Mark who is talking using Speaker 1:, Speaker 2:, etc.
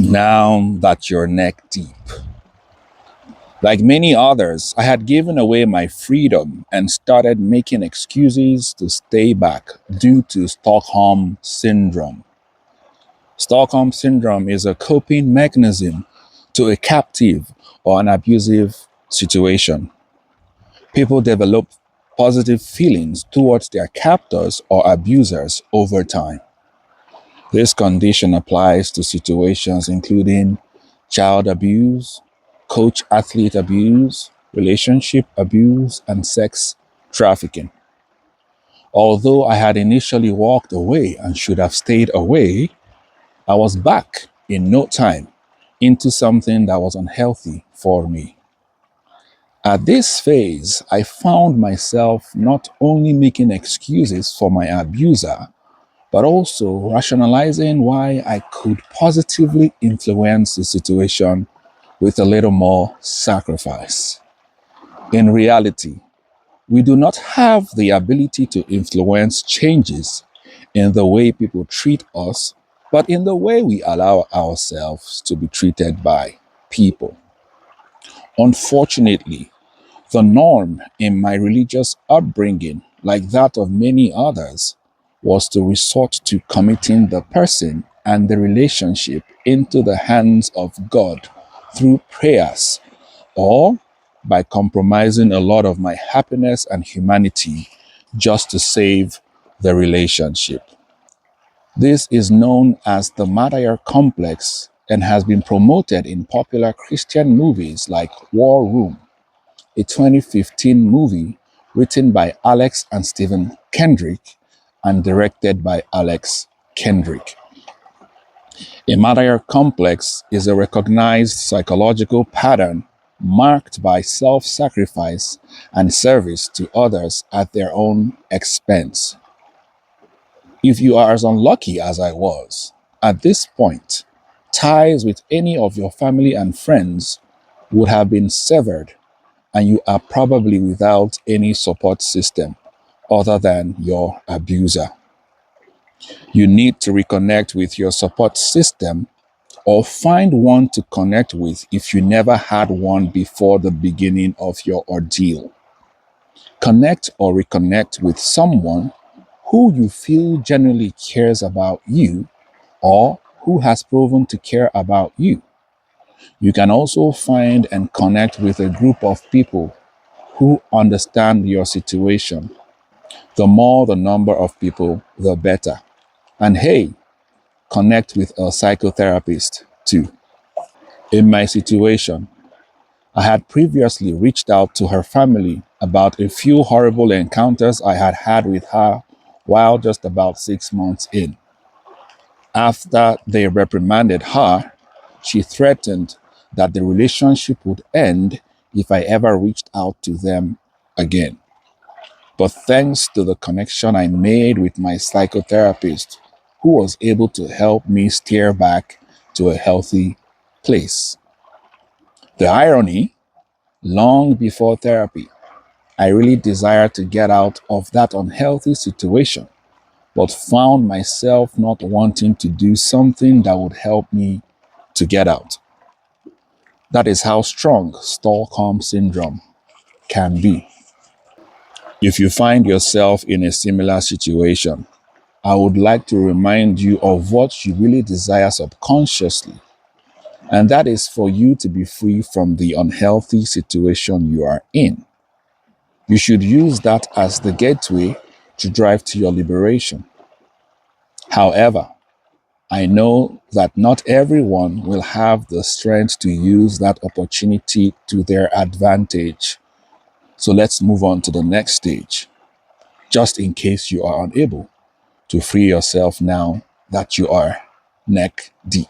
Speaker 1: Now that you're neck deep. Like many others, I had given away my freedom and started making excuses to stay back due to Stockholm syndrome. Stockholm syndrome is a coping mechanism to a captive or an abusive situation. People develop positive feelings towards their captors or abusers over time. This condition applies to situations including child abuse, coach-athlete abuse, relationship abuse, and sex trafficking. Although I had initially walked away and should have stayed away, I was back in no time into something that was unhealthy for me. At this phase, I found myself not only making excuses for my abuser, but also rationalizing why I could positively influence the situation with a little more sacrifice. In reality, we do not have the ability to influence changes in the way people treat us, but in the way we allow ourselves to be treated by people. Unfortunately, the norm in my religious upbringing, like that of many others, was to resort to committing the person and the relationship into the hands of God through prayers or by compromising a lot of my happiness and humanity just to save the relationship. This is known as the martyr complex and has been promoted in popular Christian movies like War Room, a 2015 movie written by Alex and Stephen Kendrick and directed by Alex Kendrick. A martyr complex is a recognized psychological pattern marked by self-sacrifice and service to others at their own expense. If you are as unlucky as I was, at this point, ties with any of your family and friends would have been severed, and you are probably without any support system other than your abuser. You need to reconnect with your support system or find one to connect with if you never had one before the beginning of your ordeal. Connect or reconnect with someone who you feel genuinely cares about you or who has proven to care about you. You can also find and connect with a group of people who understand your situation. The more the number of people, the better. And hey, connect with a psychotherapist too. In my situation, I had previously reached out to her family about a few horrible encounters I had had with her while just about 6 months in. After they reprimanded her, she threatened that the relationship would end if I ever reached out to them again. But thanks to the connection I made with my psychotherapist, who was able to help me steer back to a healthy place. The irony, long before therapy, I really desired to get out of that unhealthy situation, but found myself not wanting to do something that would help me to get out. That is how strong Stockholm syndrome can be. If you find yourself in a similar situation, I would like to remind you of what you really desire subconsciously, and that is for you to be free from the unhealthy situation you are in. You should use that as the gateway to drive to your liberation. However, I know that not everyone will have the strength to use that opportunity to their advantage. So let's move on to the next stage, just in case you are unable to free yourself now that you are neck deep.